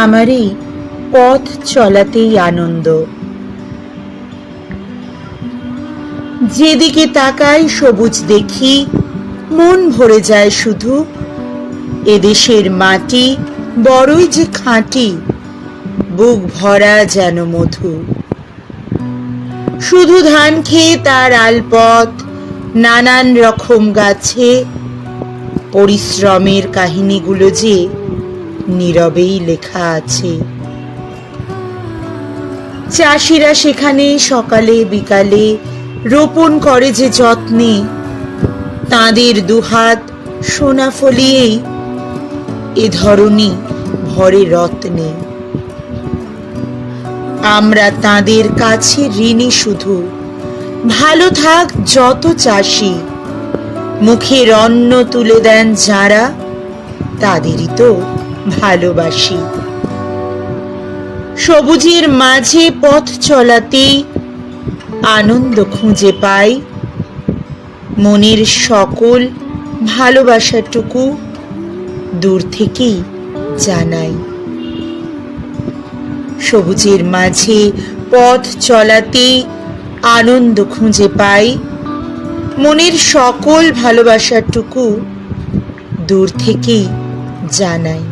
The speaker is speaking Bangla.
আমার এই পথ চলাতেই আনন্দ। যেদিকে তাকাই সবুজ দেখি, মন ভরে যায় শুধু। এদেশের মাটি বড়ই যে খাঁটি, বুক ভরা যেন মধু। শুধু ধান ক্ষেত আর আলপথ, নানান রকম গাছে পরিশ্রমের কাহিনীগুলো যে নীরবেই লেখা আছে। চাষিরা সেখানে সকালে বিকালে রোপণ করে যে যত্নে, তাঁদের দুহাত সোনা ফলিয়েই এ ধরনী ভরে রত্নে। আমরা তাঁদের কাছে ঋণী শুধু, ভালো থাক যত চাষি। মুখের অন্ন তুলে দেন যারা, তাদেরই তো ভালোবাসি। সবুজের মাঝে পথ চলাতেই আনন্দ খুঁজে পাই। মনের সকল ভালোবাসাটুকু দূর থেকেই জানাই। সবুজের মাঝে পথ চলাতেই আনন্দ খুঁজে পাই। মনের সকল ভালোবাসাটুকু দূর থেকেই জানাই।